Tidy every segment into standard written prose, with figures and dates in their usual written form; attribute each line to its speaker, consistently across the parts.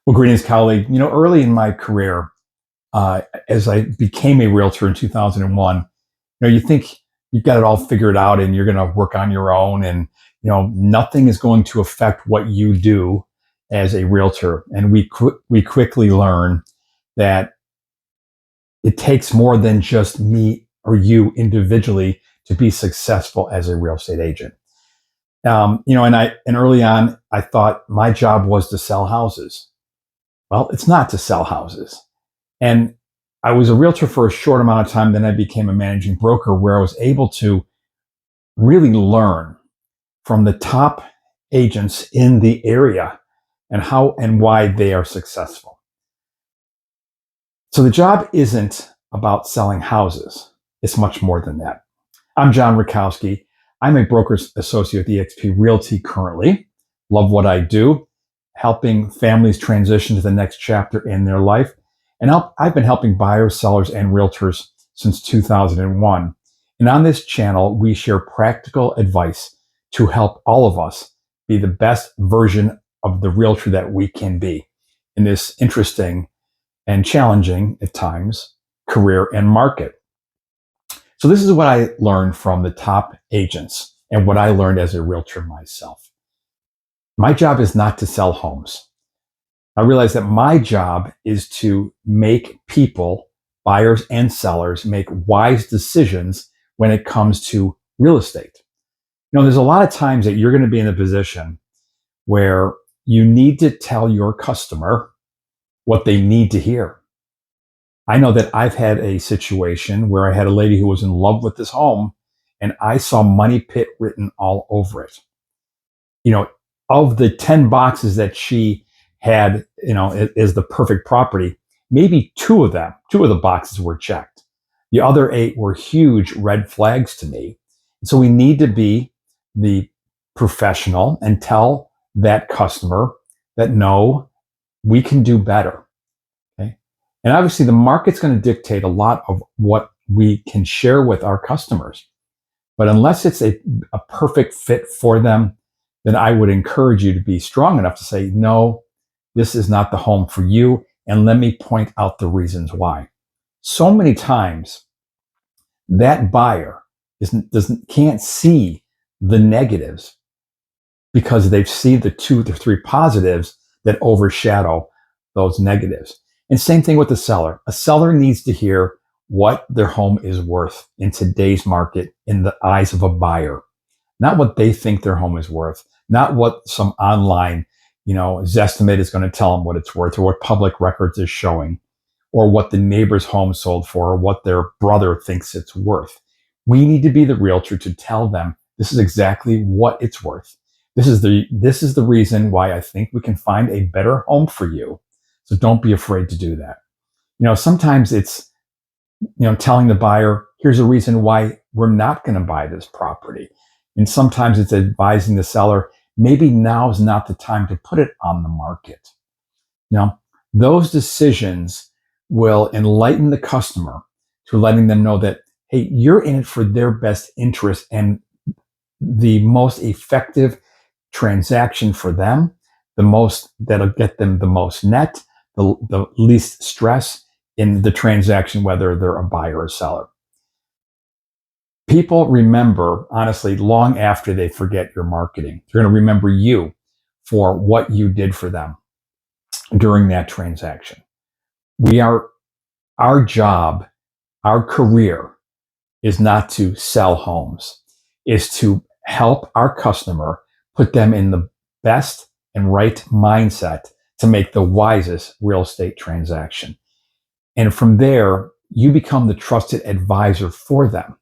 Speaker 1: Well, greetings, colleague. Early in my career, as I became a realtor in 2001, you think you've got it all figured out and you're going to work on your own, and nothing is going to affect what you do as a realtor. And we quickly learn that it takes more than just me or you individually to be successful as a real estate agent. And early on, I thought my job was to sell houses. Well, it's not to sell houses. And I was a realtor for a short amount of time. Then I became a managing broker where I was able to really learn from the top agents in the area and how and why they are successful. So the job isn't about selling houses. It's much more than that. I'm John Rurkowski. I'm a broker's associate with eXp Realty currently. Love what I do, helping families transition to the next chapter in their life. And I've been helping buyers, sellers, and realtors since 2001. And on this channel, we share practical advice to help all of us be the best version of the realtor that we can be in this interesting and challenging at times career and market. So this is what I learned from the top agents and what I learned as a realtor myself. My job is not to sell homes. I realized that my job is to make people, buyers and sellers, make wise decisions when it comes to real estate. There's a lot of times that you're going to be in a position where you need to tell your customer what they need to hear. I know that I've had a situation where I had a lady who was in love with this home and I saw money pit written all over it. Of the 10 boxes that she had, is the perfect property, maybe two of the boxes were checked. The other 8 were huge red flags to me. So we need to be the professional and tell that customer that no, we can do better. Okay. And obviously the market's going to dictate a lot of what we can share with our customers. But unless it's a perfect fit for them, then I would encourage you to be strong enough to say, no, this is not the home for you. And let me point out the reasons why. So many times that buyer can't see the negatives because they've seen the 2 to 3 positives that overshadow those negatives. And same thing with the seller. A seller needs to hear what their home is worth in today's market in the eyes of a buyer, not what they think their home is worth, not what some online, Zestimate is going to tell them what it's worth, or what public records is showing, or what the neighbor's home sold for, or what their brother thinks it's worth. We need to be the realtor to tell them this is exactly what it's worth. This is the reason why I think we can find a better home for you. So don't be afraid to do that. Sometimes it's telling the buyer, here's a reason why we're not going to buy this property. And sometimes it's advising the seller, maybe now is not the time to put it on the market. Those decisions will enlighten the customer to letting them know that, hey, you're in it for their best interest and the most effective transaction for them, that'll get them the most net, the least stress in the transaction, whether they're a buyer or seller. People remember, honestly, long after they forget your marketing. They're going to remember you for what you did for them during that transaction. Our job, our career is not to sell homes, is to help our customer, put them in the best and right mindset to make the wisest real estate transaction. And from there, you become the trusted advisor for them.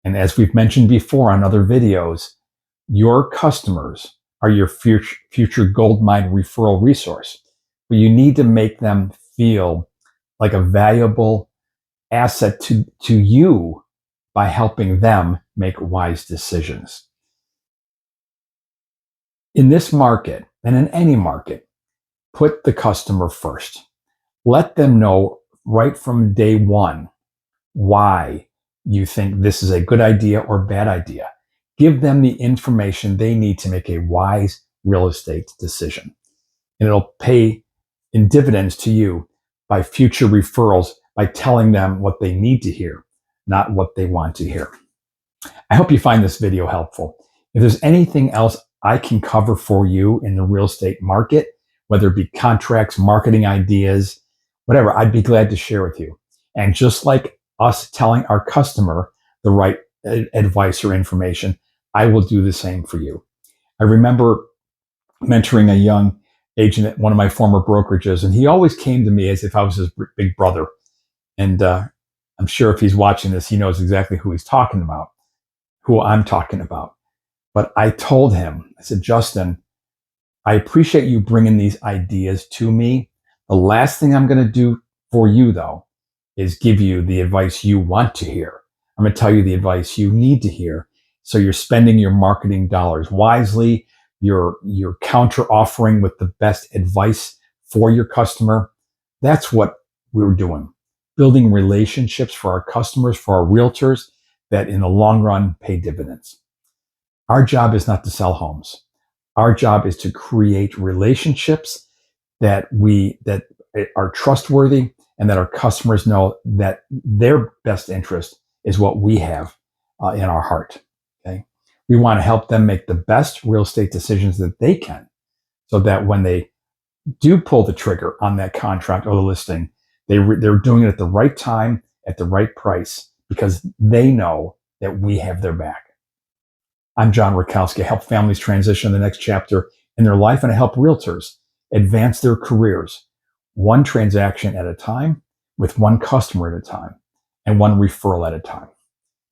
Speaker 1: And as we've mentioned before on other videos, your customers are your future goldmine referral resource. But you need to make them feel like a valuable asset to you by helping them make wise decisions. In this market, and in any market, put the customer first. Let them know right from day one why you think this is a good idea or bad idea. Give them the information they need to make a wise real estate decision. And it'll pay in dividends to you by future referrals by telling them what they need to hear, not what they want to hear. I hope you find this video helpful. If there's anything else I can cover for you in the real estate market, whether it be contracts, marketing ideas, whatever, I'd be glad to share with you. And just like us telling our customer the right advice or information, I will do the same for you. I remember mentoring a young agent at one of my former brokerages, and he always came to me as if I was his big brother. And I'm sure if he's watching this, he knows exactly who I'm talking about. But I told him, I said, Justin, I appreciate you bringing these ideas to me. The last thing I'm going to do for you, though, is give you the advice you want to hear. I'm going to tell you the advice you need to hear. So you're spending your marketing dollars wisely. You're counter offering with the best advice for your customer. That's what we're doing. Building relationships for our customers, for our realtors that in the long run pay dividends. Our job is not to sell homes. Our job is to create relationships that are trustworthy and that our customers know that their best interest is what we have in our heart. Okay, we want to help them make the best real estate decisions that they can, so that when they do pull the trigger on that contract or the listing, they're doing it at the right time, at the right price, because they know that we have their back. I'm John Rurkowski. I help families transition to the next chapter in their life, and I help realtors advance their careers one transaction at a time, with one customer at a time, and one referral at a time.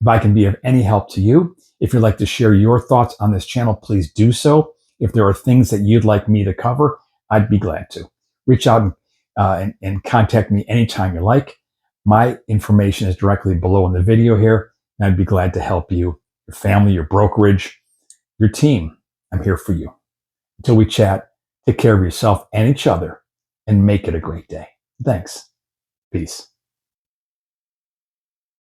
Speaker 1: If I can be of any help to you, if you'd like to share your thoughts on this channel, please do so. If there are things that you'd like me to cover, I'd be glad to. Reach out and contact me anytime you like. My information is directly below in the video here, and I'd be glad to help you, your family, your brokerage, your team. I'm here for you. Until we chat, take care of yourself and each other, and make it a great day. Thanks. Peace.